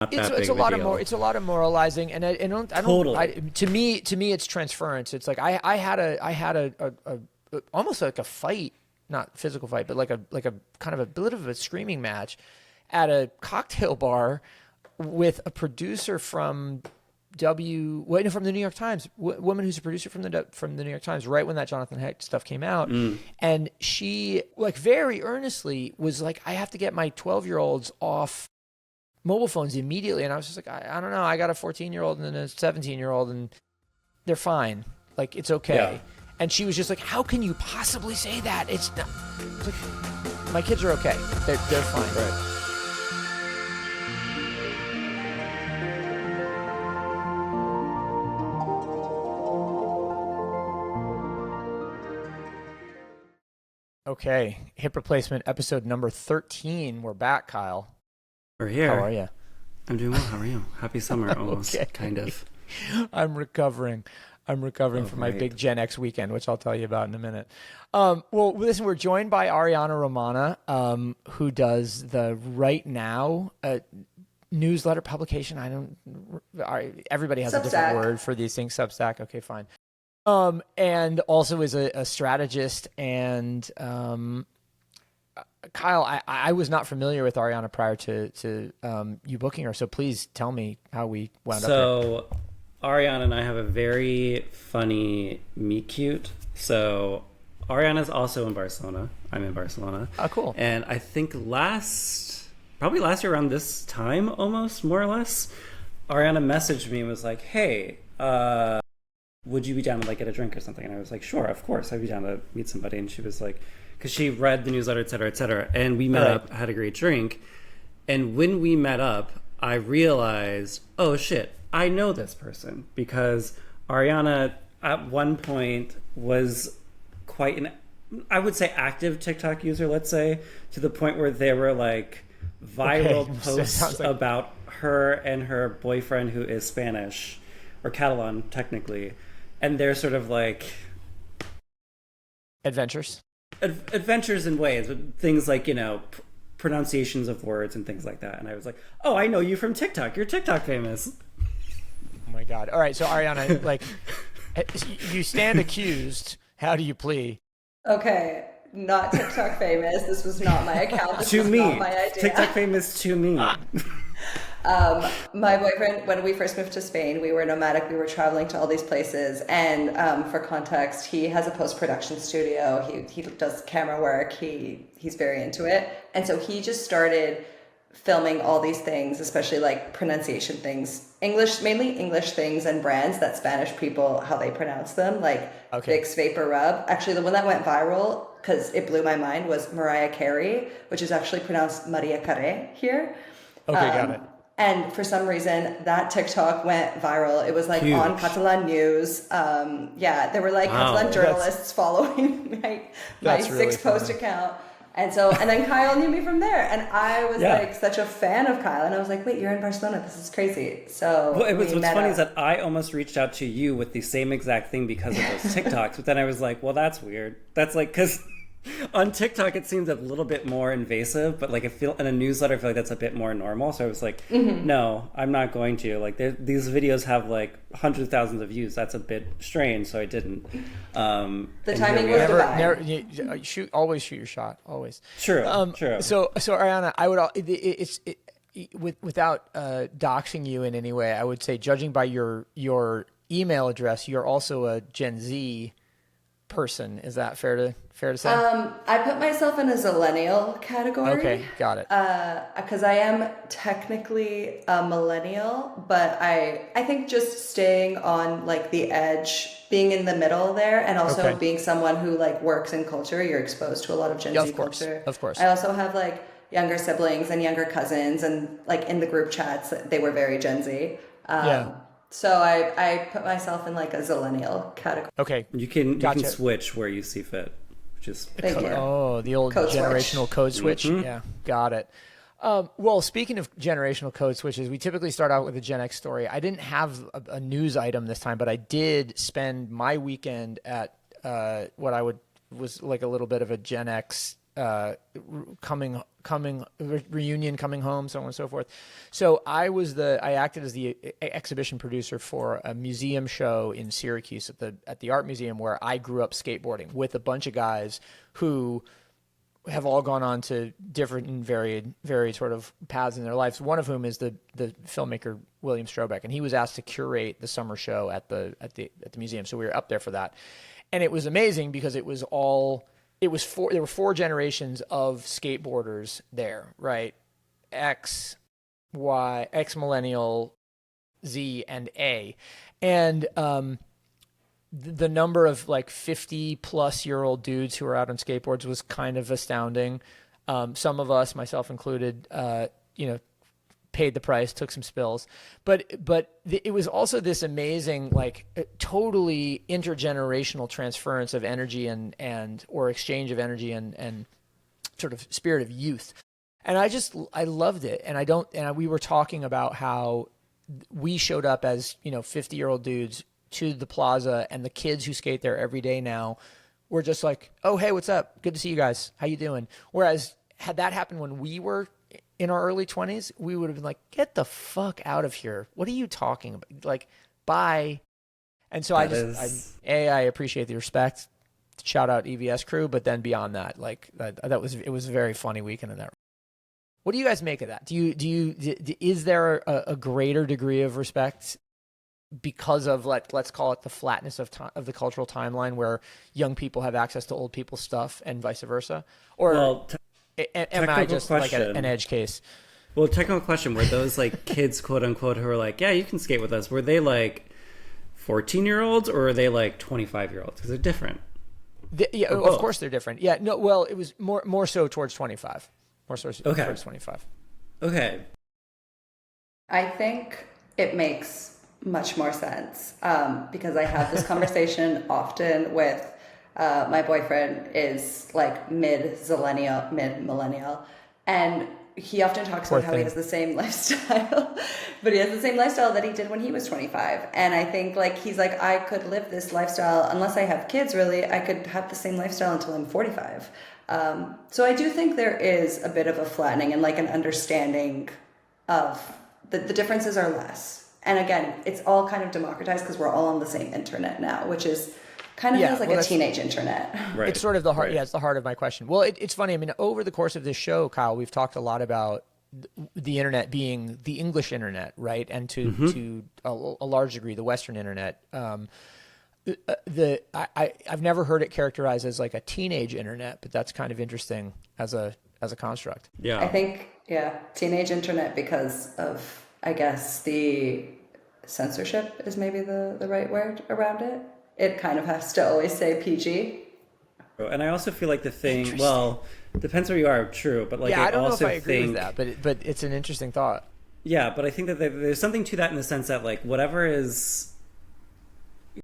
not It's that big a of a lot deal. of more. It's a lot of moralizing, and I don't. Totally. To me, it's transference. It's like I had a almost like a fight, not physical fight, but like a kind of a bit of a screaming match at a cocktail bar with a producer from from the New York Times, woman who's a producer from the New York Times, right when that Jonathan Hecht stuff came out, and she like very earnestly was like, I have to get my 12-year-olds off mobile phones immediately, and I was just like, I don't know, I got a 14-year-old and a 17-year-old, and they're fine, like it's okay. Yeah. And she was just like, how can you possibly say that? It's not. It's like, my kids are okay. They're fine. Right. Okay, hip replacement episode number 13. We're back, Kyle. We're here. How are you? I'm doing well. How are you? Happy summer, almost, Okay. kind of. I'm recovering from my right. big Gen X weekend, which I'll tell you about in a minute. Well, listen, we're joined by Ariana Romano, who does the Right Now newsletter publication. Everybody has a different word for these things. Substack. Okay, fine. And also is a strategist. And Kyle, I was not familiar with Ariana prior to you booking her. So please tell me how we wound up here. So, Ariana and I have a very funny meet cute. So, Ariana's also in Barcelona. I'm in Barcelona. Oh, cool. And I think probably last year around this time, almost, more or less, Ariana messaged me and was like, hey, would you be down to like get a drink or something? And I was like, sure, of course, I'd be down to meet somebody. And she was like, because she read the newsletter, et cetera, et cetera. And we met up, had a great drink. And when we met up, I realized, oh shit, I know this person, because Ariana at one point was quite I would say active TikTok user, let's say, to the point where there were like viral posts about her and her boyfriend, who is Spanish or Catalan technically, and they're sort of like adventures in ways, with things like, pronunciations of words and things like that. And I was like, oh, I know you from TikTok. You're TikTok famous. Oh my God. All right. So Ariana, like, you stand accused. How do you plea? Okay. Not TikTok famous. This was not my account. This was not my idea. TikTok famous to me. My boyfriend, when we first moved to Spain, we were nomadic. We were traveling to all these places. And for context, he has a post-production studio. He does camera work. He's very into it. And so he just started filming all these things, especially like pronunciation things, mainly English things and brands that Spanish people, how they pronounce them, like Vicks Vapor Rub. Actually, the one that went viral, because it blew my mind, was Mariah Carey, which is actually pronounced Maria Carey here. Okay, got it. And for some reason, that TikTok went viral. It was like Huge. On Catalan News. There were like Catalan journalists following my really 6-post account. And then Kyle knew me from there. And I was like such a fan of Kyle. And I was like, wait, you're in Barcelona. This is crazy. So what's funny is that I almost reached out to you with the same exact thing because of those TikToks. But then I was like, well, that's weird. That's like, because on TikTok, it seems a little bit more invasive, but like in a newsletter, I feel like that's a bit more normal. So I was like, no, I'm not going to. Like, these videos have like hundreds of thousands of views. That's a bit strange, so I didn't. The timing was divine. Always shoot your shot. Always. True. True. So Ariana, I would without doxing you in any way, I would say, judging by your email address, you're also a Gen Z person. Is that fair to say? I put myself in a zillennial category. Okay, got it. Because I am technically a millennial, but I think just staying on like the edge, being in the middle there, and also being someone who like works in culture, you're exposed to a lot of Gen Z culture. Of course. I also have like younger siblings and younger cousins, and like in the group chats, they were very Gen Z. So I put myself in like a zillennial category. Okay. You can switch where you see fit, which is Thank you. Oh, the old generational code switch. Yeah, got it. Well, speaking of generational code switches, we typically start out with a Gen X story. I didn't have a news item this time, but I did spend my weekend at what was like a little bit of a Gen X reunion, coming home, so on and so forth. So I acted as the exhibition producer for a museum show in Syracuse at the art museum, where I grew up skateboarding with a bunch of guys who have all gone on to different and varied sort of paths in their lives. One of whom is the filmmaker William Strobeck, and he was asked to curate the summer show at the museum. So we were up there for that, and it was amazing because there were 4 generations of skateboarders there, right? X, Y, X millennial, Z, and A, and the number of like 50-plus-year-old dudes who were out on skateboards was kind of astounding. Some of us, myself included, paid the price, took some spills, but it was also this amazing, like, totally intergenerational transference of energy and or exchange of energy and sort of spirit of youth. And I loved it. And we were talking about how we showed up as, 50-year-old dudes to the plaza, and the kids who skate there every day now were just like, oh, hey, what's up? Good to see you guys. How you doing? Whereas had that happened when we were in our early 20s, we would have been like, get the fuck out of here. What are you talking about? Like, bye. And so I appreciate the respect. Shout out EVS crew. But then beyond that, it was a very funny weekend in that. What do you guys make of that? Is there a greater degree of respect because of, let's call it, the flatness of the cultural timeline, where young people have access to old people's stuff and vice versa? Or am I just like an edge case? Well, technical question, were those like kids, quote unquote, who were like, yeah, you can skate with us, were they like 14-year-olds or are they like 25-year-olds? Because they're different. Of course they're different. Yeah, no, well, it was more so towards 25. Towards 25. Okay. I think it makes much more sense because I have this conversation often with my boyfriend is like mid-millennial, and he often talks about how he has the same lifestyle, but he has the same lifestyle that he did when he was 25. And I think he's like, I could live this lifestyle unless I have kids, really. I could have the same lifestyle until I'm 45. So I do think there is a bit of a flattening and like an understanding of the differences are less. And again, it's all kind of democratized because we're all on the same internet now, which is kind of feels like a teenage internet. Right. It's sort of the heart. Right. Yeah, it's the heart of my question. Well, it's funny. I mean, over the course of this show, Kyle, we've talked a lot about the internet being the English internet, right? And to a large degree, the Western internet. I've never heard it characterized as like a teenage internet, but that's kind of interesting as a construct. Yeah. I think, teenage internet because of, I guess, the censorship is maybe the right word around it. It kind of has to always say PG. And I also feel like the thing, well, depends where you are, true, but like I don't know if I agree with that, but it's an interesting thought. Yeah, but I think that there's something to that in the sense that like whatever is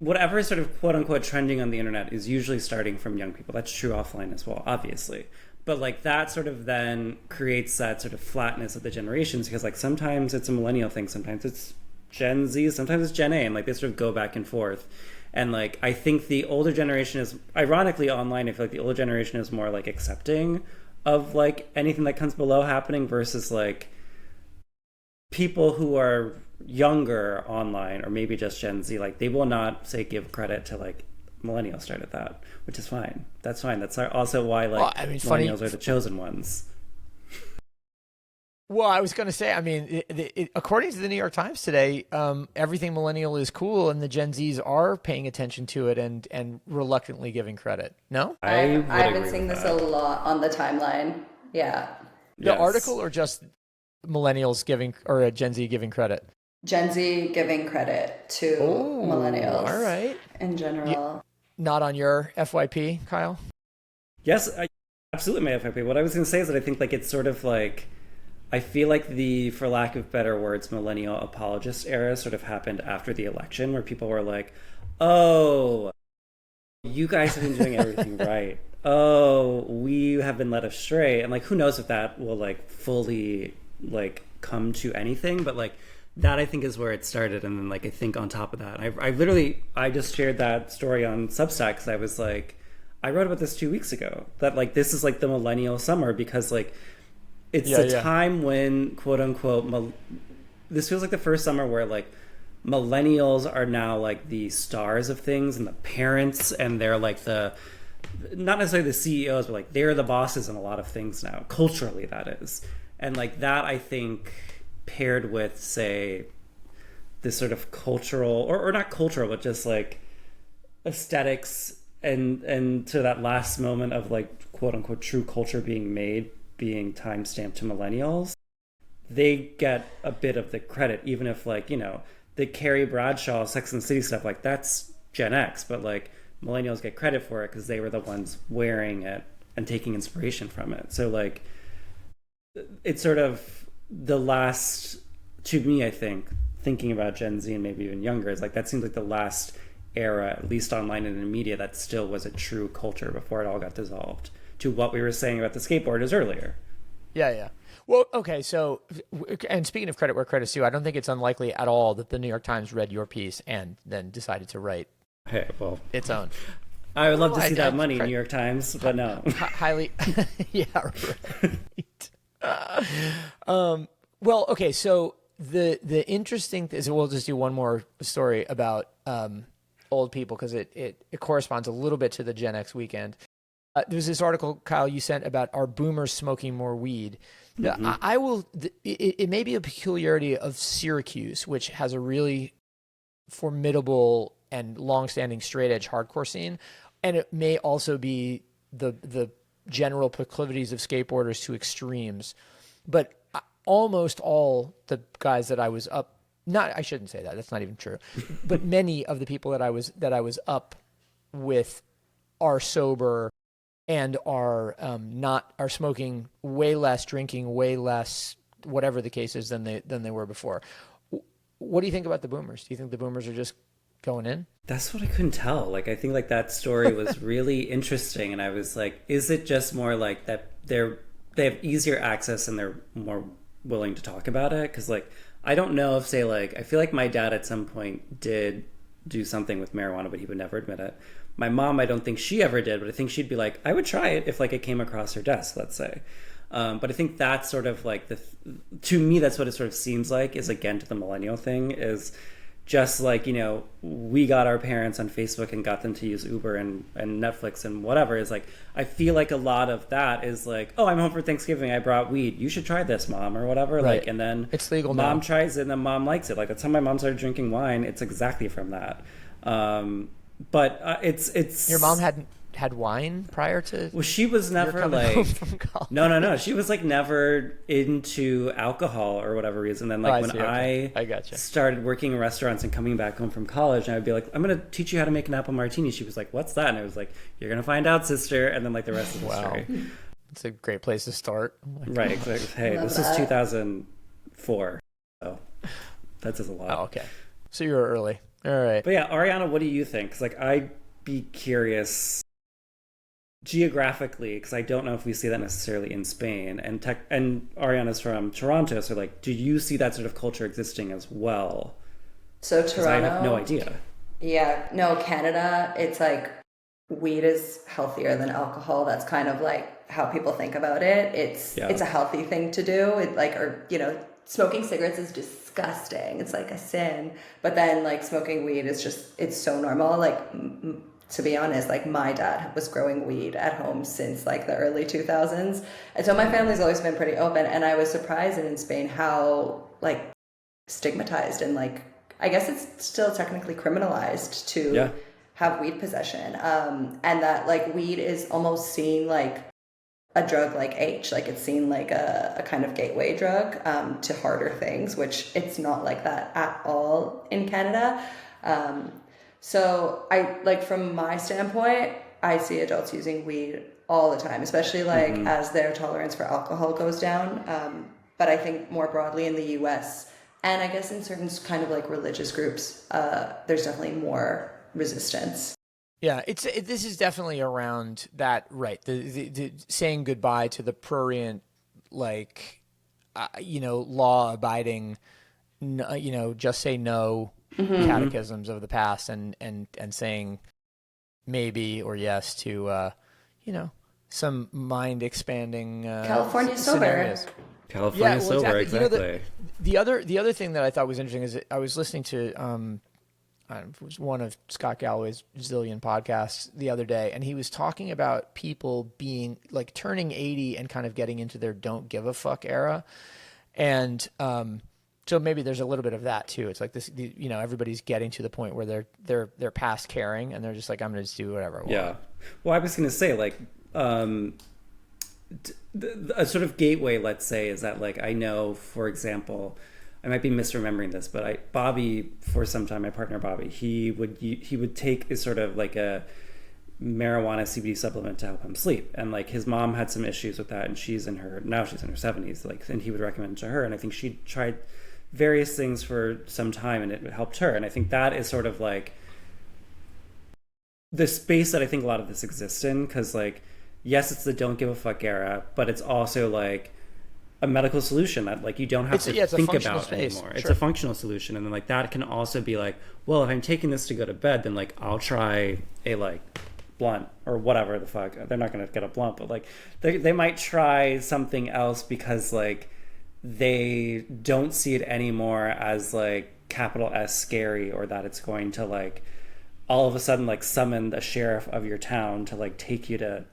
sort of quote unquote trending on the internet is usually starting from young people. That's true offline as well, obviously. But like that sort of then creates that sort of flatness of the generations because like sometimes it's a millennial thing, sometimes it's Gen Z, sometimes it's Gen A, and like they sort of go back and forth. And like I think the older generation is, ironically online, I feel like the older generation is more like accepting of like anything that comes below happening versus like people who are younger online or maybe just Gen Z, like they will not say give credit to like millennials started that, which is fine. That's fine. That's also why millennials are the chosen ones. Well, I was going to say, I mean, according to the New York Times today, everything millennial is cool, and the Gen Zs are paying attention to it and reluctantly giving credit. No? I've been seeing this a lot on the timeline. Yeah. The article or just millennials giving, or Gen Z giving credit? Gen Z giving credit to millennials. All right. In general. Not on your FYP, Kyle? Yes, absolutely my FYP. What I was going to say is that I think like it's sort of like, I feel like the, for lack of better words, millennial apologist era sort of happened after the election where people were like, oh, you guys have been doing everything right. Oh, we have been led astray. And like, who knows if that will like fully like come to anything, but like that I think is where it started. And then like, I think on top of that, I just shared that story on Substack because I was like, I wrote about this 2 weeks ago, that like this is like the millennial summer, because like it's time when quote unquote this feels like the first summer where like millennials are now like the stars of things and the parents, and they're like the, not necessarily the CEOs, but like they're the bosses in a lot of things now, culturally that is. And like that, I think, paired with, say, this sort of cultural, or not cultural, but just like aesthetics, and to that last moment of like quote unquote true culture being made, being time stamped to millennials, they get a bit of the credit, even if like, you know, the Carrie Bradshaw Sex and the City stuff, like that's Gen X, but like millennials get credit for it because they were the ones wearing it and taking inspiration from it. So like it's sort of the last, to me, I think, thinking about Gen Z and maybe even younger, is like that seems like the last era, at least online and in media, that still was a true culture before it all got dissolved, to what we were saying about the skateboarders earlier. Yeah. Well, okay, so, and speaking of credit where credit's due, I don't think it's unlikely at all that the New York Times read your piece and then decided to write its own. I would love to see that money, New York Times, but no. Highly, yeah, right. Well, okay, so the interesting thing is, we'll just do one more story about old people, because it corresponds a little bit to the Gen X weekend. There's this article, Kyle, you sent about, are boomers smoking more weed? Mm-hmm. It may be a peculiarity of Syracuse, which has a really formidable and long-standing straight edge hardcore scene, and it may also be the general proclivities of skateboarders to extremes. But almost all the guys that I was up, I shouldn't say that, that's not even true, but many of the people that I was up with are sober and are smoking way less, drinking way less, whatever the case is, than they were before. What do you think about the boomers? Do you think the boomers are just going in? That's what I couldn't tell. Like, I think like that story was really interesting, and I was like, is it just more like that they have easier access and they're more willing to talk about it? Because like, I don't know if, say, like, I feel like my dad at some point did do something with marijuana, but he would never admit it. My mom, I don't think she ever did, but I think she'd be like, I would try it if like it came across her desk, let's say. But I think that's sort of like to me, that's what it sort of seems like, is again to the millennial thing, is just like, you know, we got our parents on Facebook and got them to use Uber and Netflix and whatever. Is like, I feel like a lot of that is like, oh, I'm home for Thanksgiving, I brought weed, you should try this, mom, or whatever. Right. Like, and then it's legal mom now. tries it and then mom likes it. Like, that's how my mom started drinking wine. It's exactly from that. But it's your mom had wine prior to. Well, she was never like no. She was like never into alcohol or whatever reason. Then like I gotcha. Started working in restaurants and coming back home from college, and I would be like, I'm gonna teach you how to make an apple martini. She was like, what's that? And I was like, you're gonna find out, sister. And then like the rest of the story. It's a great place to start. Right. Exactly. Hey, this is 2004, so that says a lot. Oh, okay. So you were early. All right. But yeah, Ariana, what do you think? Because like, I'd be curious geographically, because I don't know if we see that necessarily in Spain, and Ariana's from Toronto, so like, do you see that sort of culture existing as well? So Toronto, I have no idea. Yeah, no, Canada, it's like weed is healthier than alcohol. That's kind of like how people think about it. It's a healthy thing to do. It like, or you know, smoking cigarettes is disgusting. It's like a sin. But then like smoking weed is just, it's so normal. Like, to be honest, like my dad was growing weed at home since like the early 2000s. And so my family's always been pretty open. And I was surprised in Spain how like stigmatized and like, I guess it's still technically criminalized to have weed possession. And that like weed is almost seen like a drug like H, like it's seen like a kind of gateway drug to harder things, which it's not like that at all in Canada. So I like, from my standpoint, I see adults using weed all the time, especially like as their tolerance for alcohol goes down. But I think more broadly in the US, and I guess in certain kind of like religious groups, there's definitely more resistance. Yeah, this is definitely around that, right? The saying goodbye to the prurient, like, law-abiding, just say no catechisms of the past, and saying, maybe or yes to, some mind expanding California sober. scenarios. California sober, exactly. The other thing that I thought was interesting is that I was listening to it was one of Scott Galloway's zillion podcasts the other day, and he was talking about people being like turning 80 and kind of getting into their don't give a fuck era, and so maybe there's a little bit of that too. It's like this, everybody's getting to the point where they're past caring and they're just like, I'm gonna just do whatever I want. Yeah. Well, I was gonna say like. A sort of gateway, let's say, is that like I know, for example, I might be misremembering this, but Bobby, for some time, my partner Bobby, he would take a sort of like a marijuana CBD supplement to help him sleep, and like his mom had some issues with that, and she's in her 70s, like, and he would recommend it to her, and I think she tried various things for some time, and it helped her, and I think that is sort of like the space that I think a lot of this exists in, because like. Yes, it's the don't give a fuck era, but it's also like a medical solution that like you don't have to think about space. anymore. Sure. It's a functional solution, and then like that can also be like, well, if I'm taking this to go to bed, then like I'll try a like blunt or whatever the fuck. They're not going to get a blunt, but like they might try something else because like they don't see it anymore as like capital S scary, or that it's going to like all of a sudden like summon the sheriff of your town to like take you to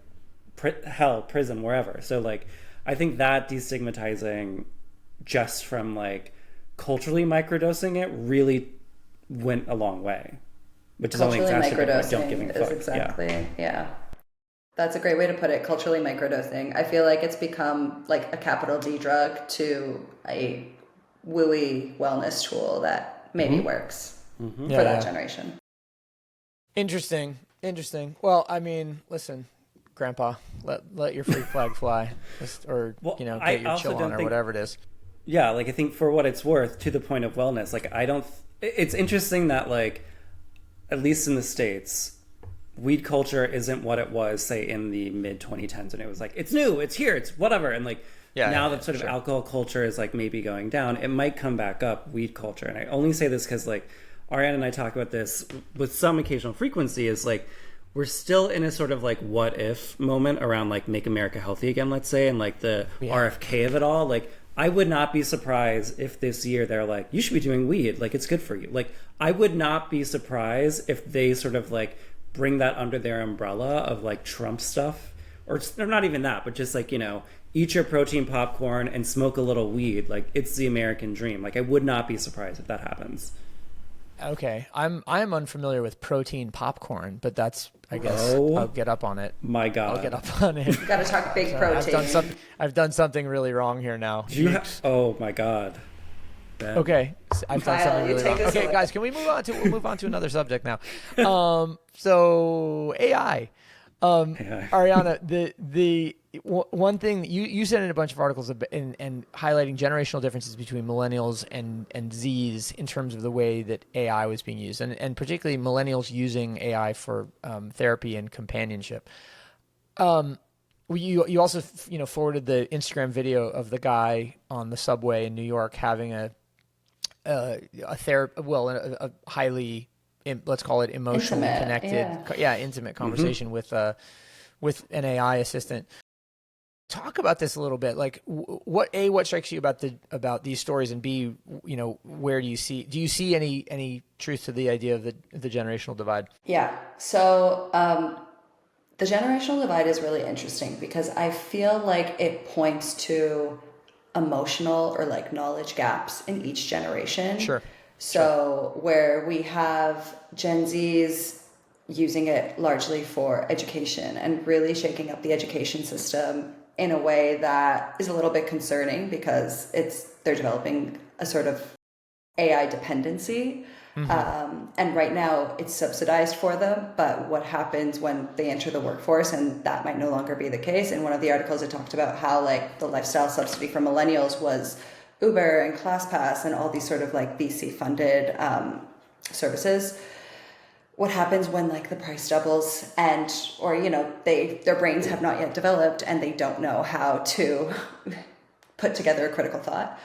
hell, prison, wherever. So like I think that destigmatizing just from like culturally microdosing it really went a long way, which is only exacerbated by don't giving a fuck. Exactly, yeah. That's a great way to put it. Culturally microdosing. I feel like it's become like a capital D drug to a wooey wellness tool that maybe works for that generation. Interesting. Well, I mean, listen, Grandpa, let your freak flag fly, or get your chill on, or whatever it is. Yeah, like I think for what it's worth, to the point of wellness, like it's interesting that like at least in the States, weed culture isn't what it was, say, in the mid 2010s, and it was like it's new, it's here, it's whatever, and like now that sort of alcohol culture is like maybe going down, it might come back up, weed culture. And I only say this because like Ariana and I talk about this with some occasional frequency, is like we're still in a sort of like what if moment around like Make America Healthy Again, let's say, and like the RFK of it all. Like I would not be surprised if this year they're like, you should be doing weed, like it's good for you. Like I would not be surprised if they sort of like bring that under their umbrella of like Trump stuff, or not even that, but just like, eat your protein popcorn and smoke a little weed. Like it's the American dream. Like I would not be surprised if that happens. Okay, I'm unfamiliar with protein popcorn, but that's, I guess, I'll get up on it. My God, I'll get up on it. You got to talk big protein. I've done something really wrong here now. Oh my God. Ben. Okay, I've done something really wrong. Okay, guys, can we move on to we'll move on to another subject now? So AI. Ariana, the one thing that you sent in a bunch of articles and highlighting generational differences between millennials and Zs in terms of the way that AI was being used, and particularly millennials using AI for therapy and companionship. You also forwarded the Instagram video of the guy on the subway in New York having a highly, let's call it, emotionally connected, intimate conversation with an AI assistant. Talk about this a little bit. Like, what strikes you about these stories, and B, where do you see any truth to the idea of the generational divide? Yeah. So the generational divide is really interesting because I feel like it points to emotional or like knowledge gaps in each generation. Sure. So where we have Gen Zs using it largely for education and really shaking up the education system in a way that is a little bit concerning because they're developing a sort of AI dependency. And right now it's subsidized for them, but what happens when they enter the workforce, and that might no longer be the case. In one of the articles it talked about how like the lifestyle subsidy for millennials was Uber and ClassPass and all these sort of like VC funded services. What happens when like the price doubles or their brains have not yet developed and they don't know how to put together a critical thought.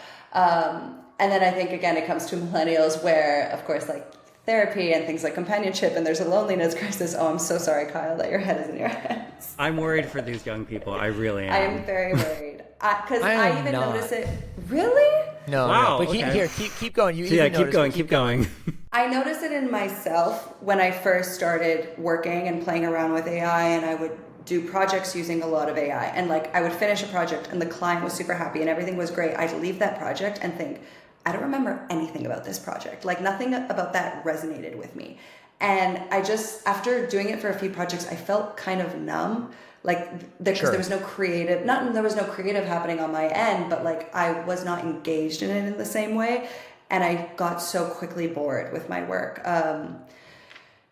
And then I think again it comes to millennials where of course like therapy and things like companionship, and there's a loneliness crisis. Oh, I'm so sorry, Kyle, that your head is in your hands. I'm worried for these young people. I really am. I am very worried. Because I even not. notice it. Really? No, Wow, no. But okay. keep going. You Yeah, even keep going. I noticed it in myself when I first started working and playing around with AI, and I would do projects using a lot of AI. And like I would finish a project and the client was super happy and everything was great. I'd leave that project and think, I don't remember anything about this project. Like nothing about that resonated with me. And I just, after doing it for a few projects, I felt kind of numb. Like because there was no creative, there was no creative happening on my end, but like I was not engaged in it in the same way. And I got so quickly bored with my work.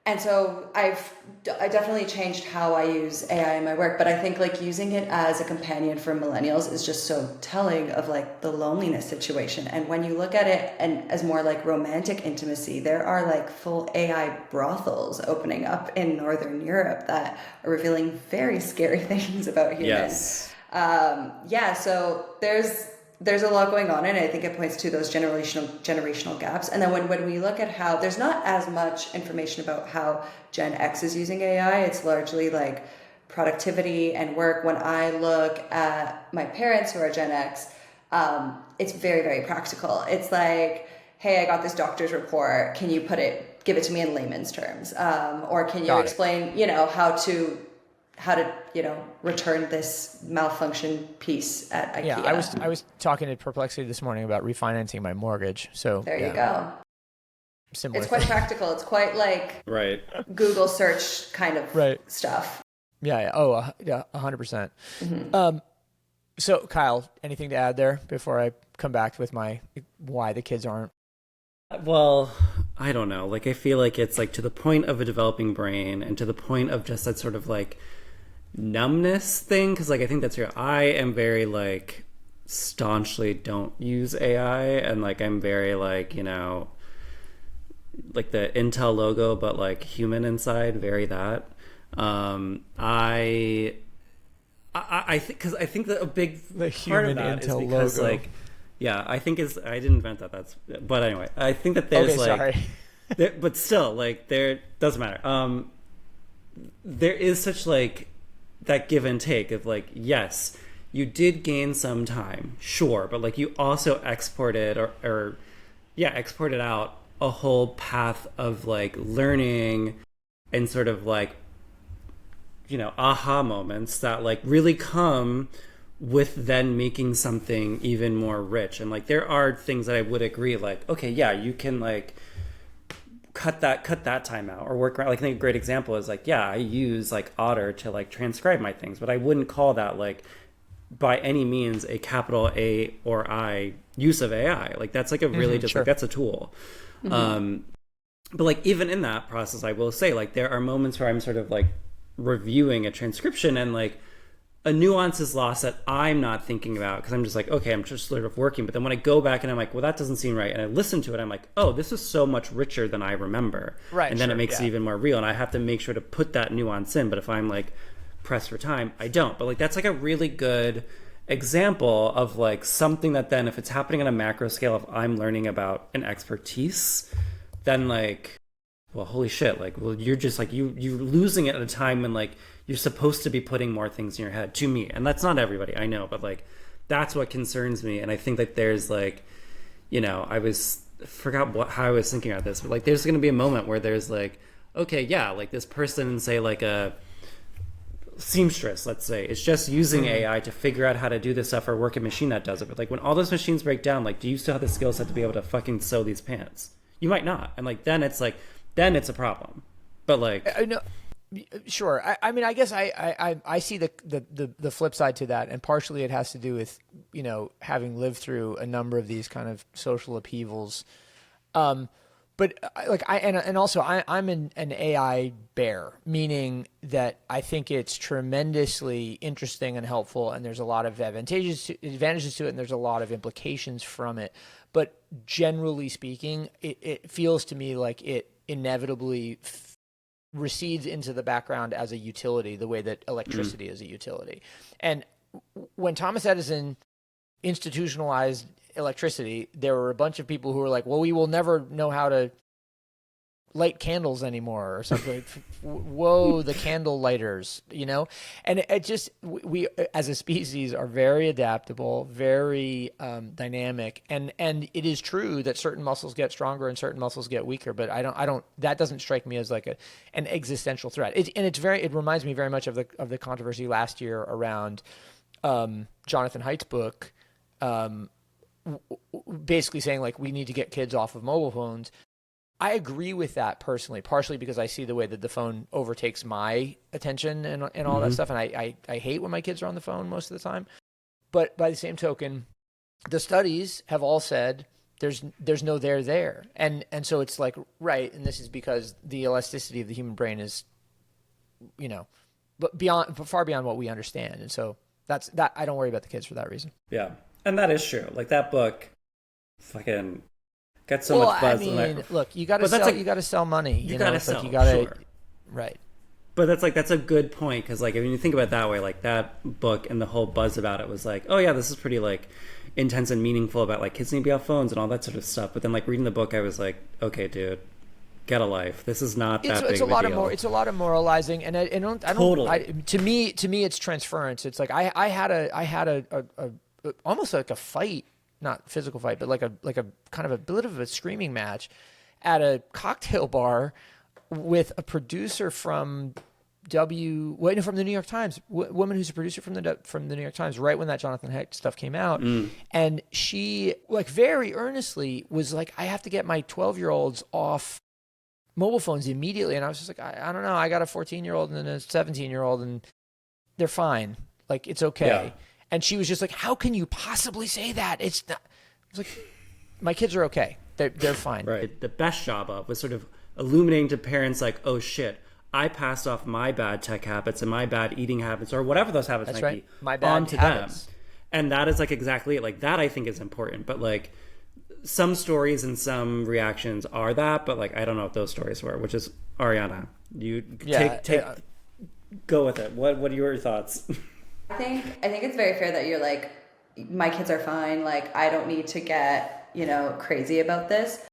And so I definitely changed how I use AI in my work, but I think like using it as a companion for millennials is just so telling of like the loneliness situation. And when you look at it and as more like romantic intimacy, there are like full AI brothels opening up in Northern Europe that are revealing very scary things about humans. Yes. So there's a lot going on, and I think it points to those generational gaps. And then when we look at how there's not as much information about how Gen X is using AI, it's largely like productivity and work. When I look at my parents who are Gen X, it's very, very practical. It's like, hey, I got this doctor's report. Can you give it to me in layman's terms? Or can you explain, how to return this malfunction piece at IKEA. Yeah, I was talking to Perplexity this morning about refinancing my mortgage. So there you go. Similar. It's quite practical. It's quite like Right. Google search kind of stuff. Yeah. Oh, yeah. 100%. Mm-hmm. So Kyle, anything to add there before I come back with my why the kids aren't? Well, I don't know. Like I feel like it's like to the point of a developing brain and to the point of just that sort of like numbness thing, because like I think that's I am very like staunchly don't use AI, and like I'm very like like the Intel logo but like human inside, very that. I think because I think that a big part of that is because logo. Like I think I didn't invent that. But anyway, I think that there's but still like there doesn't matter. There is such like that give and take of like, yes, you did gain some time, sure, but like you also exported exported out a whole path of like learning and sort of like aha moments that like really come with then making something even more rich. And like there are things that I would agree, like, okay, yeah, you can like cut that time out or work around. Like I think a great example is like, yeah, I use like Otter to like transcribe my things, but I wouldn't call that like by any means a capital A or I use of AI. Like that's like a really like that's a tool. Mm-hmm. But like even in that process, I will say like there are moments where I'm sort of like reviewing a transcription and like a nuance is lost that I'm not thinking about because I'm just like, okay, I'm just sort of working. But then when I go back and I'm like, well, that doesn't seem right. And I listen to it, I'm like, oh, this is so much richer than I remember. Right. And then it makes it even more real. And I have to make sure to put that nuance in. But if I'm like pressed for time, I don't. But like that's like a really good example of like something that then if it's happening on a macro scale, if I'm learning about an expertise, then like, well, holy shit, like, well, you're just like, you're losing it at a time when like you're supposed to be putting more things in your head, to me. And that's not everybody, I know, but like that's what concerns me. And I think that there's like, forgot how I was thinking about this, but like there's going to be a moment where there's like, okay, yeah, like this person, say like a seamstress, let's say, is just using AI to figure out how to do this stuff or work a machine that does it. But like when all those machines break down, like, do you still have the skill set to be able to fucking sew these pants? You might not. And like, then it's a problem. But like, no, sure. I mean, I guess I see the flip side to that, and partially it has to do with having lived through a number of these kind of social upheavals. But like I'm an AI bear, meaning that I think it's tremendously interesting and helpful, and there's a lot of advantages to it, and there's a lot of implications from it. But generally speaking, it feels to me like it inevitably recedes into the background as a utility, the way that electricity is a utility. And when Thomas Edison institutionalized electricity, there were a bunch of people who were like, well, we will never know how to light candles anymore or something. Whoa, the candle lighters, and it just, we as a species are very adaptable, very dynamic, and it is true that certain muscles get stronger and certain muscles get weaker, but I don't that doesn't strike me as like an existential threat. It reminds me very much of the controversy last year around Jonathan Haidt's book, basically saying like we need to get kids off of mobile phones. I agree with that personally, partially because I see the way that the phone overtakes my attention and all that stuff. And I hate when my kids are on the phone most of the time. But by the same token, the studies have all said there's no there. And so it's like, right. And this is because the elasticity of the human brain is, but far beyond what we understand. And so that's that. I don't worry about the kids for that reason. Yeah. And that is true. Like that book fucking gets so much buzz. Look, you got to sell. You got to sell money. You got to sell. You got to, sure. Right. But that's a good point because like when you think about it that way, like that book and the whole buzz about it was like, oh yeah, this is pretty like intense and meaningful about like kids need to be off phones and all that sort of stuff. But then like reading the book, I was like, okay, dude, get a life. This is not that big of a deal. It's a lot of moralizing, and I don't. Totally. To me, it's transference. It's like I had a almost like a fight. Not physical fight, but like a kind of a bit of a screaming match at a cocktail bar with a producer from from the New York Times, woman who's a producer from the New York Times, right when that Jonathan Haidt stuff came out, and she like very earnestly was like, I have to get my 12-year-olds off mobile phones immediately, and I was just like, I don't know, I got a 14-year-old and a 17-year-old, and they're fine, like it's okay. Yeah. And she was just like, how can you possibly say that? It's not. I was like, my kids are okay. They're fine. Right. The best job of was sort of illuminating to parents like, oh shit, I passed off my bad tech habits and my bad eating habits or whatever those habits might be my bad onto habits. them. And that is like exactly it. Like that I think is important. But like some stories and some reactions are that, but like I don't know what those stories were, which is Ariana. You go with it. What are your thoughts? I think it's very fair that you're like, my kids are fine. Like, I don't need to get, crazy about this.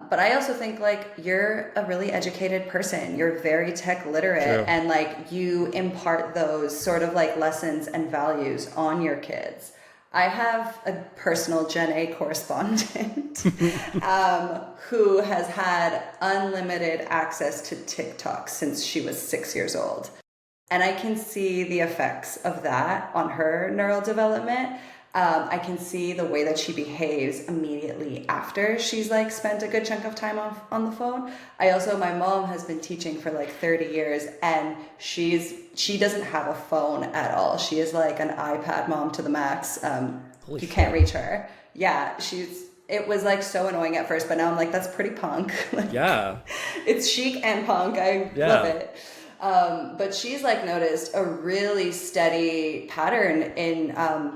But I also think like you're a really educated person. You're very tech literate. True. And like you impart those sort of like lessons and values on your kids. I have a personal Gen A correspondent who has had unlimited access to TikTok since she was 6 years old. And I can see the effects of that on her neural development. I can see the way that she behaves immediately after she's like spent a good chunk of time on the phone. My mom has been teaching for like 30 years and she doesn't have a phone at all. She is like an iPad mom to the max. You can't reach her. Yeah, it was like so annoying at first, but now I'm like, that's pretty punk. Like, yeah. It's chic and punk. I love it. But she's like noticed a really steady pattern in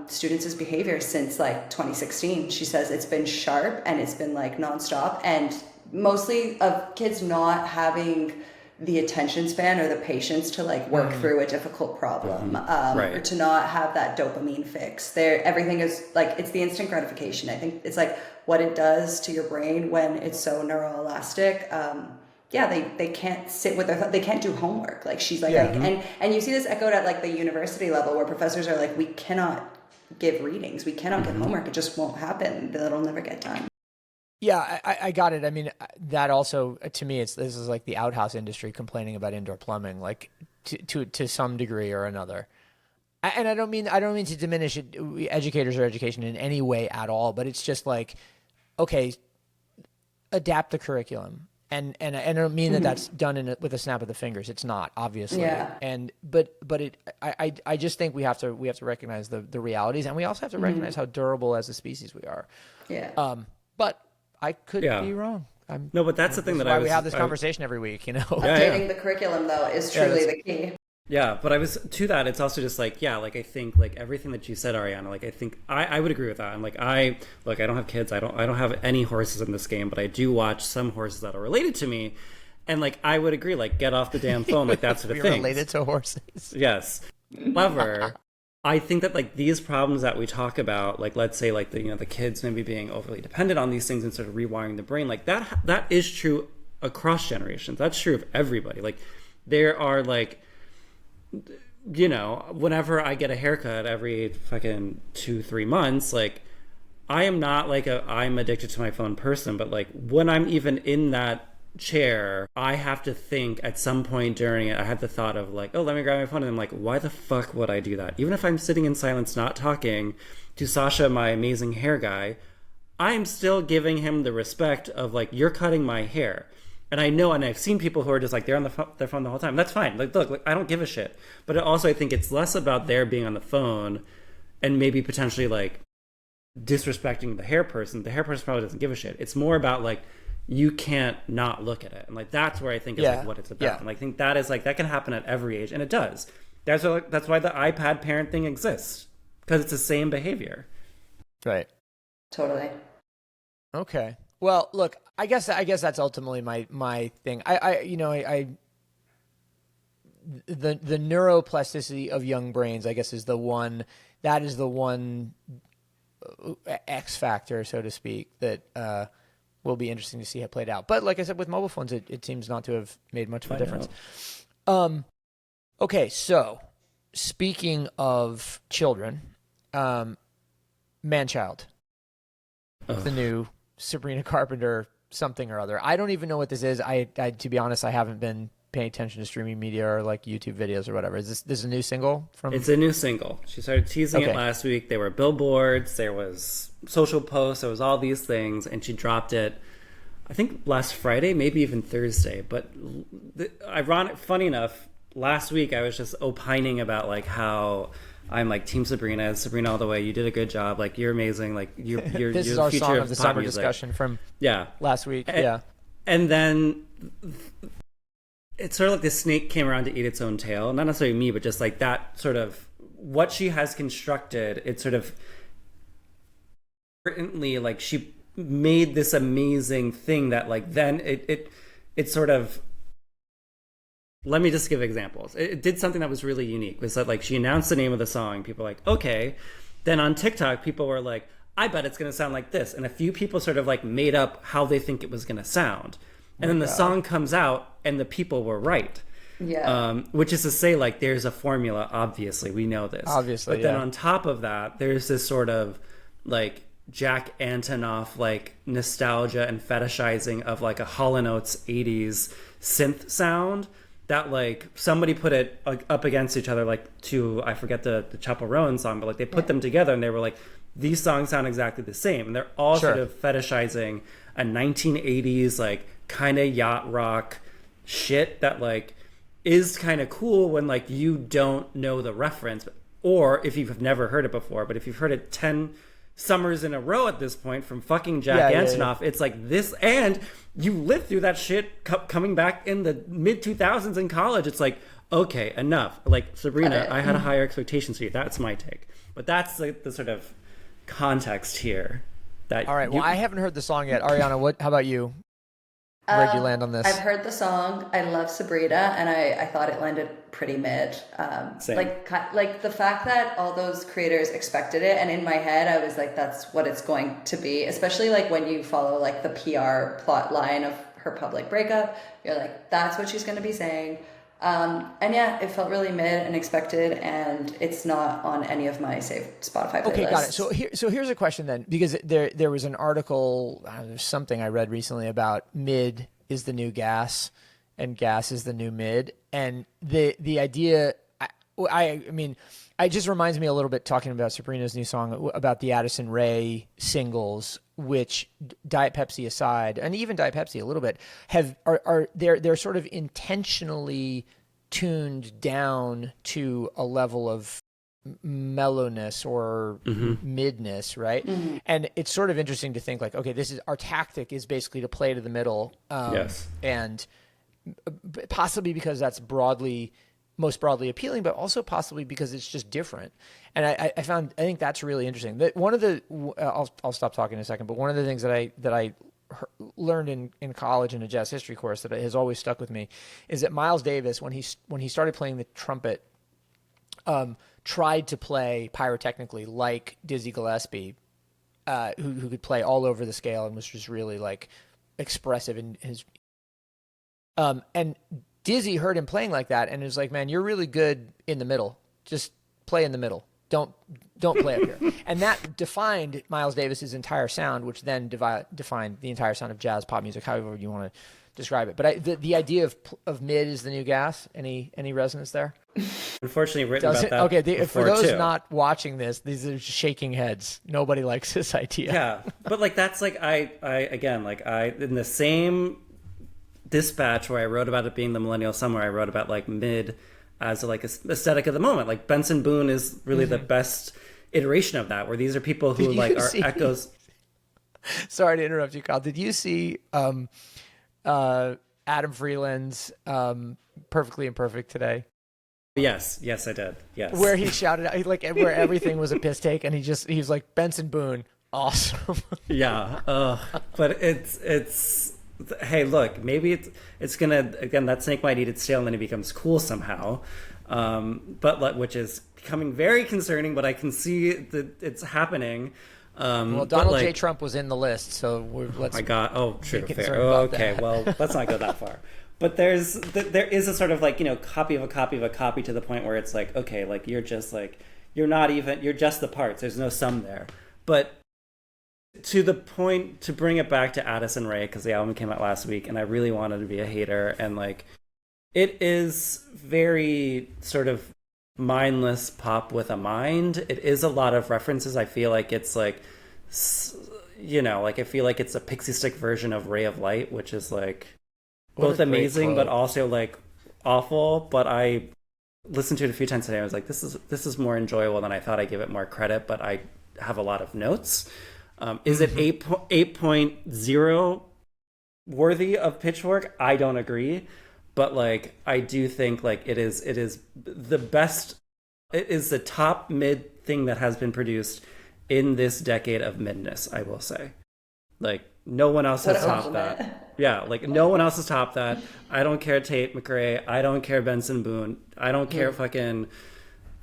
students' behavior since like 2016. She says it's been sharp and it's been like nonstop, and mostly of kids not having the attention span or the patience to like work through a difficult problem, or to not have that dopamine fix. Everything is like, it's the instant gratification. I think it's like what it does to your brain when it's so neuroelastic. They can't sit with they can't do homework. Like she's like, and you see this echoed at like the university level where professors are like, we cannot give readings. We cannot give homework. It just won't happen. It'll never get done. Yeah, I got it. I mean, that also, to me, this is like the outhouse industry complaining about indoor plumbing, like to some degree or another. And I don't mean to diminish educators or education in any way at all, but it's just like, okay, adapt the curriculum. And I don't mean that that's done with a snap of the fingers. It's not, obviously. Yeah. I just think we have to recognize the realities, and we also have to recognize how durable as a species we are. Yeah. But I could be wrong. But that's the thing that we have this conversation every week. Updating the curriculum though is truly the key. Yeah, but it's also just like, I think like everything that you said, Ariana, like I think I would agree with that. And like I don't have kids. I don't have any horses in this game, but I do watch some horses that are related to me. And like I would agree, like get off the damn phone, like that sort of thing. Related to horses. Yes. However, I think that like these problems that we talk about, like let's say like the kids maybe being overly dependent on these things and sort of rewiring the brain, like that is true across generations. That's true of everybody. Like there are like, you know, whenever I get a haircut every fucking 2-3 months, like I am not like I'm addicted to my phone person, but like when I'm even in that chair, I have to think at some point during it, I had the thought of like, oh, let me grab my phone. And I'm like, why the fuck would I do that? Even if I'm sitting in silence, not talking to Sasha, my amazing hair guy, I'm still giving him the respect of like, you're cutting my hair. And I know, and I've seen people who are just like, they're on their phone the whole time. That's fine. Look, I don't give a shit. But also, I think it's less about their being on the phone and maybe potentially like disrespecting the hair person. The hair person probably doesn't give a shit. It's more about like, you can't not look at it. And like, that's where I think is like what it's about. And I think that is like, that can happen at every age. And it does. That's why the iPad parent thing exists. Because it's the same behavior. Right. Totally. Okay. Well, look, I guess that's ultimately my thing. The neuroplasticity of young brains, I guess, is the one X factor, so to speak, that will be interesting to see how played out. But like I said, with mobile phones, it seems not to have made much of a difference. Okay, so speaking of children, Man-Child, the new Sabrina Carpenter something or other. I don't even know what this is. I to be honest, I haven't been paying attention to streaming media or like YouTube videos or whatever. Is this a new single from? It's a new single. She started teasing it last week. There were billboards, there was social posts, there was all these things, and she dropped it, I think last Friday, maybe even Thursday. But funny enough, last week I was just opining about like how I'm like Team Sabrina all the way. You did a good job. Like you're amazing. Like you're this you're is the our future song of of the pop summer music. discussion from last week. And then it's sort of like the snake came around to eat its own tail. Not necessarily me, but just like that sort of what she has constructed. It's sort of importantly like she made this amazing thing that like then it sort of. Let me just give examples. It did something that was really unique. It was that like she announced the name of the song. People were like, okay. Then on TikTok, people were like, I bet it's going to sound like this. And a few people sort of like made up how they think it was going to sound. And then the song comes out and the people were right. Yeah. Which is to say like there's a formula, obviously. We know this. Obviously, but then on top of that, there's this sort of like Jack Antonoff like nostalgia and fetishizing of like a Hall & Oates 80s synth sound. That like somebody put it up against each other, like to I forget the Chaperone song, but like they put them together and they were like, these songs sound exactly the same, and they're all sort of fetishizing a 1980s like kind of yacht rock shit that like is kind of cool when like you don't know the reference, or if you've never heard it before. But if you've heard it 10 summers in a row at this point from fucking Jack Antonoff, it's like this, and you lived through that shit coming back in the mid 2000s in college. It's like, okay, enough. Like Sabrina, I had a higher expectations for you. That's my take, but that's like the sort of context here. That all right. Well, I haven't heard the song yet. Ariana, how about you? Where'd you land on this? I've heard the song. I love Sabrina, and I thought it landed pretty mid. Same. Like the fact that all those creators expected it, and in my head I was like, that's what it's going to be. Especially like when you follow like the PR plot line of her public breakup, you're like, that's what she's going to be saying. And yeah, it felt really mid and expected, and it's not on any of my saved Spotify playlists. Okay, got it. So here's a question then, because there was an article, there's something I read recently about mid is the new gas, and gas is the new mid, and the idea, I mean, it just reminds me a little bit talking about Sabrina's new song about the Addison Rae singles, which Diet Pepsi aside, and even Diet Pepsi a little bit, they're sort of intentionally tuned down to a level of mellowness or midness, right? Mm-hmm. And it's sort of interesting to think like, okay, this is our tactic is basically to play to the middle, and possibly because that's most broadly appealing, but also possibly because it's just different. And I think that's really interesting. That one of the I'll stop talking in a second, but one of the things that I learned in college in a jazz history course that has always stuck with me is that Miles Davis, when he started playing the trumpet, tried to play pyrotechnically like Dizzy Gillespie, who could play all over the scale and was just really like expressive in his And Dizzy heard him playing like that and was like, man, you're really good in the middle. Just play in the middle. Don't play up here. And that defined Miles Davis's entire sound, which then defined the entire sound of jazz pop music, however you want to describe it. But the idea of mid is the new gas. Any resonance there? Unfortunately, written about that. Okay, for those too. not watching this, these are shaking heads. Nobody likes this idea. Yeah, but like that's like I in the same dispatch where I wrote about it being the millennial summer, I wrote about like mid as like aesthetic of the moment. Like Benson Boone is really the best iteration of that, where these are people who like are echoes. Sorry to interrupt you, Kyle. Did you see Adam Freeland's Perfectly Imperfect today? Yes, I did. Yes. Where he shouted out, like where everything was a piss take, and he was like, Benson Boone, awesome. Yeah. But it's hey, look, maybe it's gonna, again, that snake might eat its tail and then it becomes cool somehow. But which is becoming very concerning, but I can see that it's happening. Well, Donald J. Trump was in the list, so let's. Oh my God! Oh, true, fair. Okay, well, let's not go that far. But there is a sort of like, copy of a copy of a copy, to the point where it's like, okay, like you're just you're just the parts. There's no sum there. But to the point, to bring it back to Addison Rae, because the album came out last week, and I really wanted to be a hater, and like it is very sort of mindless pop with a mind. It is a lot of references. I feel like it's like, like I feel like it's a Pixie Stick version of Ray of Light, which is like both amazing but also like awful. But I listened to it a few times today. I was like, this is more enjoyable than I thought. I give it more credit, but I have a lot of notes. Is it 8.0 worthy of Pitchfork? I don't agree. But like, I do think like it is the best. It is the top mid thing that has been produced in this decade of midness, I will say. Like, no one else has topped that. Yeah, like no one else has topped that. I don't care Tate McRae. I don't care Benson Boone. I don't care fucking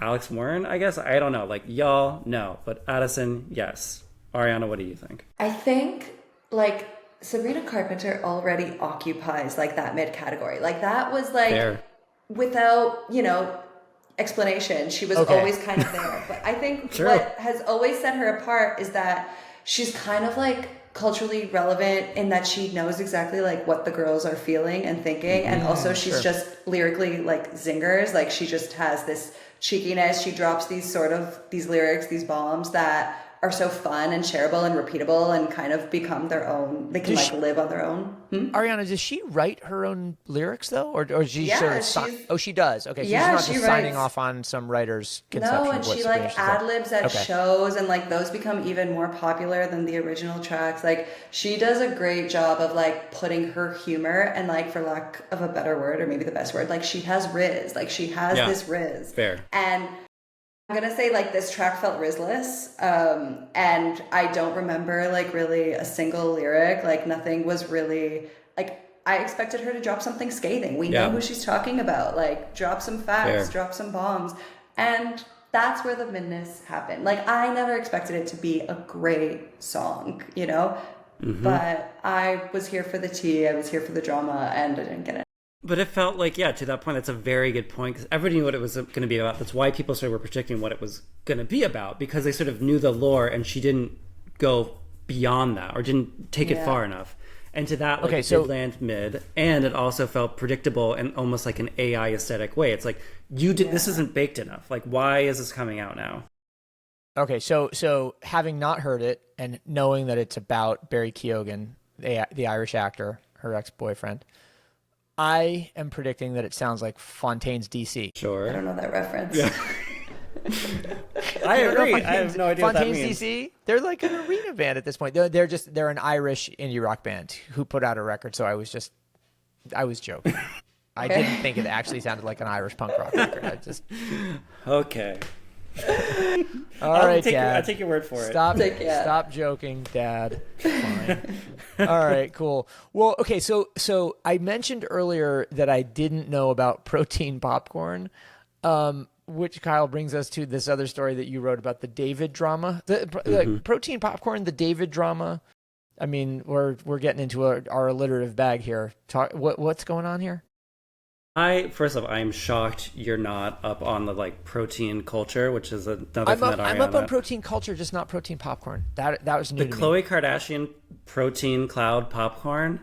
Alex Warren, I guess. I don't know. Like, y'all, no. But Addison, yes. Ariana, what do you think? I think like Sabrina Carpenter already occupies like that mid category. Like that was like Fair. Without, explanation. She was always kind of there. But I think what has always set her apart is that she's kind of like culturally relevant in that she knows exactly like what the girls are feeling and thinking. And also she's just lyrically like zingers. Like she just has this cheekiness. She drops these lyrics, these bombs that are so fun and shareable and repeatable and kind of become their own. They can live on their own. Ariana, does she write her own lyrics though, or is she she does? Okay, so she's not just signing off on some writer's conception. No, and she like ad libs at shows, and like those become even more popular than the original tracks. Like she does a great job of like putting her humor and like, for lack of a better word, or maybe the best word, like she has riz. Like she has this riz. Fair. And I'm gonna say like this track felt Rizless, and I don't remember like really a single lyric. Like nothing was really like, I expected her to drop something scathing. We know who she's talking about. Like drop some facts, drop some bombs, and that's where the midness happened. Like I never expected it to be a great song, but I was here for the tea. I was here for the drama, and I didn't get it. But it felt like, to that point, that's a very good point, because everybody knew what it was going to be about. That's why people sort of were predicting what it was going to be about, because they sort of knew the lore, and she didn't go beyond that or didn't take it far enough. And to that, like, it did land mid, and it also felt predictable in almost like an AI aesthetic way. It's like, this isn't baked enough. Like, why is this coming out now? Okay, so having not heard it and knowing that it's about Barry Keoghan, the Irish actor, her ex-boyfriend, I am predicting that it sounds like Fontaine's DC. Sure. I don't know that reference. Yeah. I agree. I have no idea Fontaine's what that means. DC, they're like an arena band at this point. They're an Irish indie rock band who put out a record, so I was joking. I didn't think it actually sounded like an Irish punk rock record. Okay. All right, Dad. I'll take your word for it. Stop joking, Dad. Fine. All right, cool. Well, okay, so I mentioned earlier that I didn't know about protein popcorn, which, Kyle, brings us to this other story that you wrote about the David drama. The protein popcorn, the David drama. I mean, we're getting into our alliterative bag here. What's going on here? First off, I'm shocked you're not up on the like protein culture, which is another thing that I'm up on protein culture, just not protein popcorn. That was new to me. Khloe Kardashian protein cloud popcorn.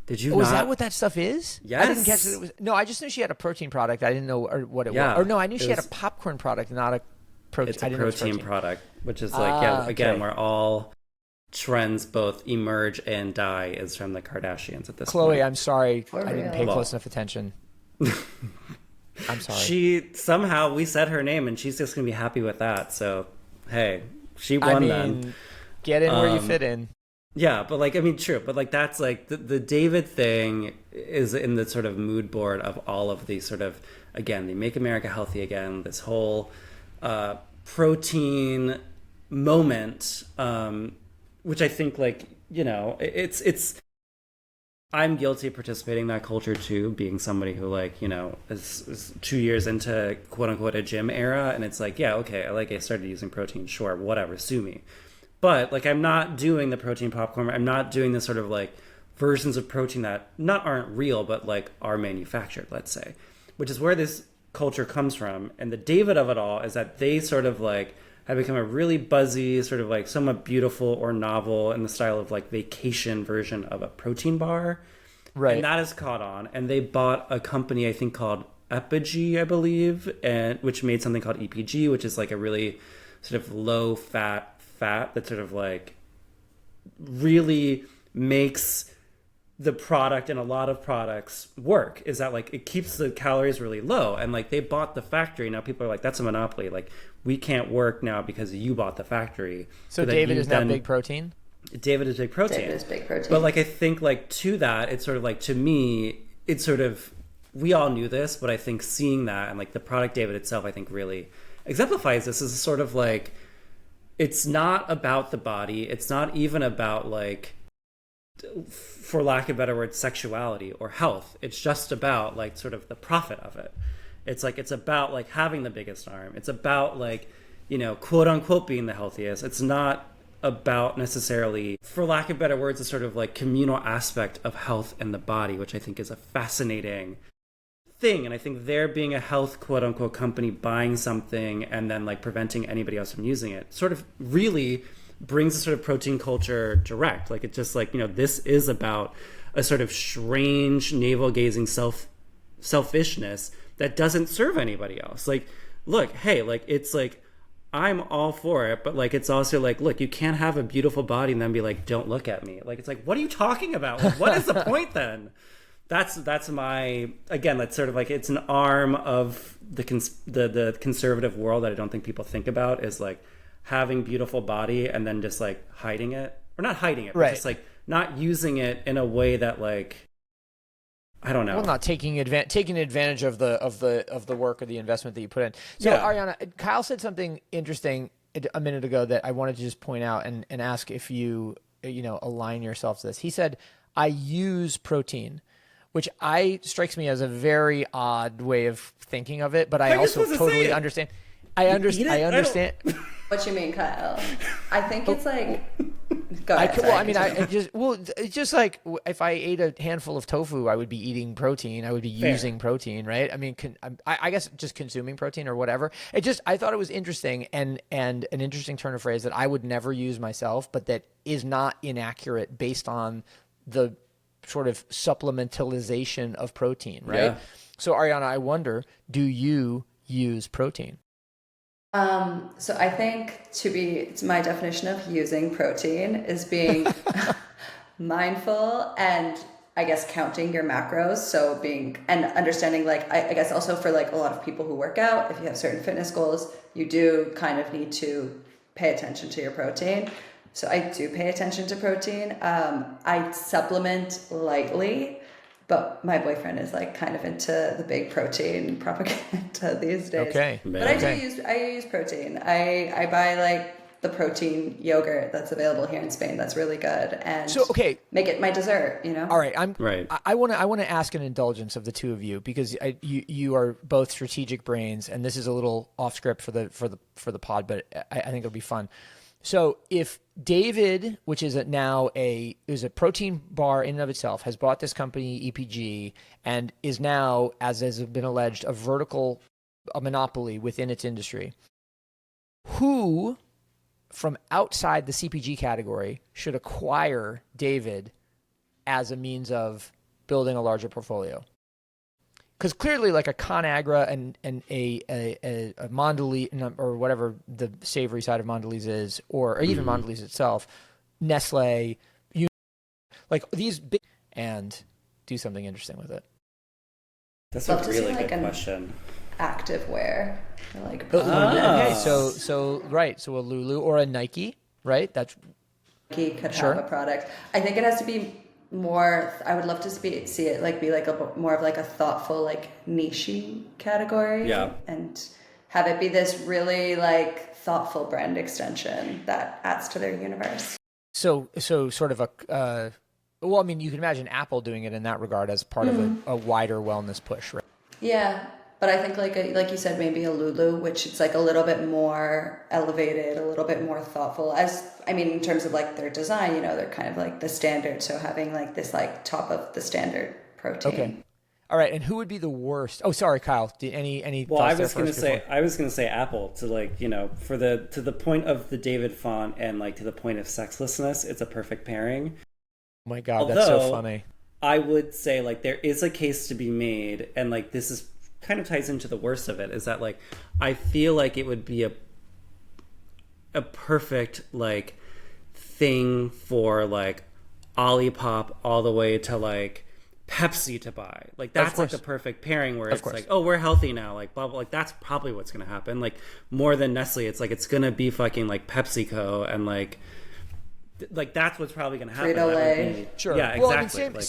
Did you? Oh, is that what that stuff is? Yes. I didn't catch it. No, I just knew she had a protein product. I didn't know what it was. Or no, I knew she had a popcorn product, not a protein. It's a protein product, which is like again, where all trends both emerge and die is from the Kardashians at this point. Chloe, I'm sorry, I didn't pay close enough attention. I'm sorry. We said her name, and she's just gonna be happy with that. So, hey, she won then. Get in where you fit in. Yeah, but like, I mean, true, but like that's like the David thing is in the sort of mood board of all of these sort of, again, the Make America Healthy Again, this whole protein moment, which I think like, you know, it's. I'm guilty of participating in that culture too, being somebody who like, you know, is 2 years into quote unquote a gym era. And it's like, yeah, okay, I started using protein. Sure, whatever, sue me. But like, I'm not doing the protein popcorn. I'm not doing the sort of like versions of protein that aren't real, but like are manufactured, let's say, which is where this culture comes from. And the David of it all is that they sort of like have become a really buzzy, sort of like somewhat beautiful or novel in the style of like vacation version of a protein bar. Right. And that has caught on. And they bought a company, I think called Epig, I believe, and which made something called EPG, which is like a really sort of low fat that sort of like really makes the product and a lot of products work, is that like it keeps the calories really low. And like they bought the factory. Now people are like, that's a monopoly. Like we can't work now because you bought the factory. So David is now big protein? David is big protein. David is big protein. But like I think like to that, it's sort of like, to me, it's sort of, we all knew this, but I think seeing that and like the product David itself, I think really exemplifies this as a sort of like, it's not about the body. It's not even about like, for lack of a better word, sexuality or health. It's just about like sort of the profit of it. It's like, it's about like having the biggest arm. It's about like, you know, quote unquote being the healthiest. It's not about necessarily, for lack of better words, a sort of like communal aspect of health and the body, which I think is a fascinating thing. And I think there being a health quote unquote company buying something and then like preventing anybody else from using it sort of really brings a sort of protein culture direct. Like it's just like, you know, this is about a sort of strange navel gazing selfishness that doesn't serve anybody else. Like, look, hey, like it's like, I'm all for it, but like it's also like, look, you can't have a beautiful body and then be like, don't look at me. Like it's like, what are you talking about? Like, what is the point then? That's my, again, that's sort of like, it's an arm of the conservative world that I don't think people think about, is like having beautiful body and then just like hiding it, or not hiding it, but just like not using it in a way that like, I don't know. Well, not taking advantage of the work or the investment that you put in. So Ariana, Kyle said something interesting a minute ago that I wanted to just point out and ask if you align yourself to this. He said, I use protein, which strikes me as a very odd way of thinking of it, but I also totally understand. I understand. What you mean, Kyle? I think it's like. Go ahead, it's just like if I ate a handful of tofu, I would be eating protein. I would be using protein, right? I mean, I guess just consuming protein or whatever. I thought it was interesting and an interesting turn of phrase that I would never use myself, but that is not inaccurate based on the sort of supplementalization of protein, right? Yeah. So Ariana, I wonder, do you use protein? So I think it's my definition of using protein is being mindful and I guess counting your macros. So and understanding, like, I guess also for like a lot of people who work out, if you have certain fitness goals, you do kind of need to pay attention to your protein. So I do pay attention to protein. I supplement lightly. But my boyfriend is like kind of into the big protein propaganda these days. Okay. But I use protein. I buy like the protein yogurt that's available here in Spain. That's really good. And make it my dessert, you know? All right. I want to ask an indulgence of the two of you, because you are both strategic brains, and this is a little off script for the pod, but I think it'll be fun. So if David, which is a protein bar in and of itself, has bought this company EPG and is now, as has been alleged, a monopoly within its industry, who from outside the CPG category should acquire David as a means of building a larger portfolio? Because clearly, like a ConAgra and a Mondelez, or whatever the savory side of Mondelez is, or even Mondelez itself, Nestle, like these big, and do something interesting with it. That's a really good question. Activewear, like okay, so right, so a Lulu or a Nike, right? That's Nike could have a product. I think it has to be more. I would love to see it like be like a more of like a thoughtful like niche category, and have it be this really like thoughtful brand extension that adds to their universe. So sort of a well, I mean, you can imagine Apple doing it in that regard as part of a wider wellness push, right? Yeah. But I think like you said, maybe a Lulu, which it's like a little bit more elevated, a little bit more thoughtful. In terms of like their design, you know, they're kind of like the standard. So having like this like top of the standard protein. Okay. All right. And who would be the worst? Oh, sorry, Kyle. Any Well, thoughts I was gonna say Apple, to like, you know, to the point of the David font and like to the point of sexlessness, it's a perfect pairing. Oh my God, that's so funny. I would say like there is a case to be made, and like this is kind of ties into the worst of it, is that like I feel like it would be a perfect like thing for like Olipop all the way to like Pepsi to buy. Like that's like the perfect pairing where it's like, oh, we're healthy now, like blah blah. Like that's probably what's gonna happen. Like more than Nestle, it's like it's gonna be fucking like PepsiCo, and like that's what's probably gonna happen. Frito-Lay. Sure. Yeah, exactly. Well, I mean,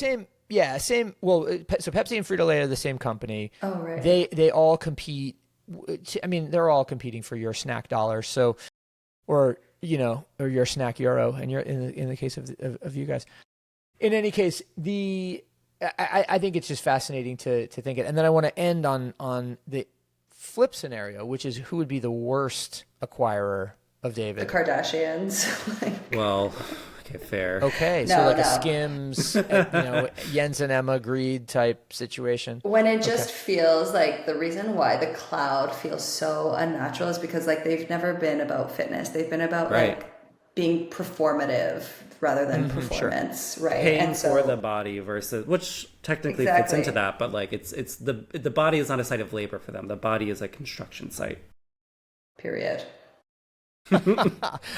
same. Well, so Pepsi and Frito-Lay are the same company. Oh, right. They all compete. I mean, they're all competing for your snack dollars. So, or your snack euro, and you're in the case of you guys. In any case, I think it's just fascinating to think it. And then I want to end on the flip scenario, which is who would be the worst acquirer of David? The Kardashians. Well, okay, fair. Okay, so a Skims, Jens and Emma Greed type situation. When it just feels like the reason why the cloud feels so unnatural is because like they've never been about fitness. They've been about like being performative rather than performance, right? Paying for the body versus, which technically fits into that, but like it's the body is not a site of labor for them. The body is a construction site. Period. All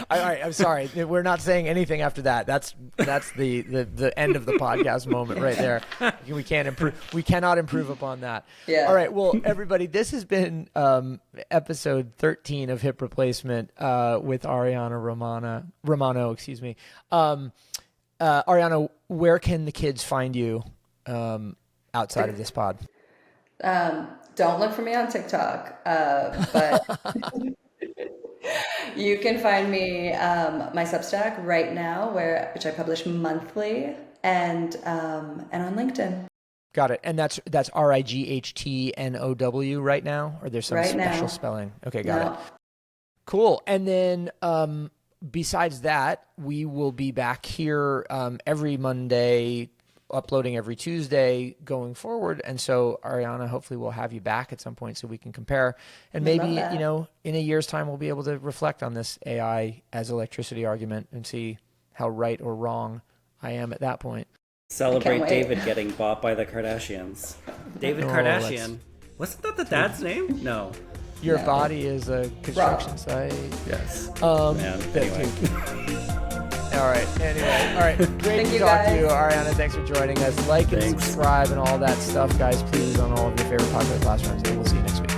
right, I'm sorry. We're not saying anything after that. That's the end of the podcast moment right there. We cannot improve upon that. Yeah. All right. Well, everybody, this has been episode 13 of Hip Replacement with Ariana Romano. Excuse me. Ariana, where can the kids find you outside of this pod? Don't look for me on TikTok, but. You can find me my Substack right now, which I publish monthly, and on LinkedIn. Got it. And that's RIGHTNOW right now, or there's some special spelling? Okay, got it. Cool. And then besides that, we will be back here every Monday, uploading every Tuesday going forward. And so Ariana, hopefully we'll have you back at some point so we can compare, and maybe in a year's time we'll be able to reflect on this AI as electricity argument and see how right or wrong I am at that point. Celebrate David getting bought by the Kardashians. David Kardashian. Wasn't that the dad's name? No. Your body is a construction site. Yes. Anyway. All right. Anyway. All right. Great to talk to you, Ariana. Thanks for joining us. Like and subscribe and all that stuff, guys. Please, on all of your favorite podcast platforms. And we'll see you next week.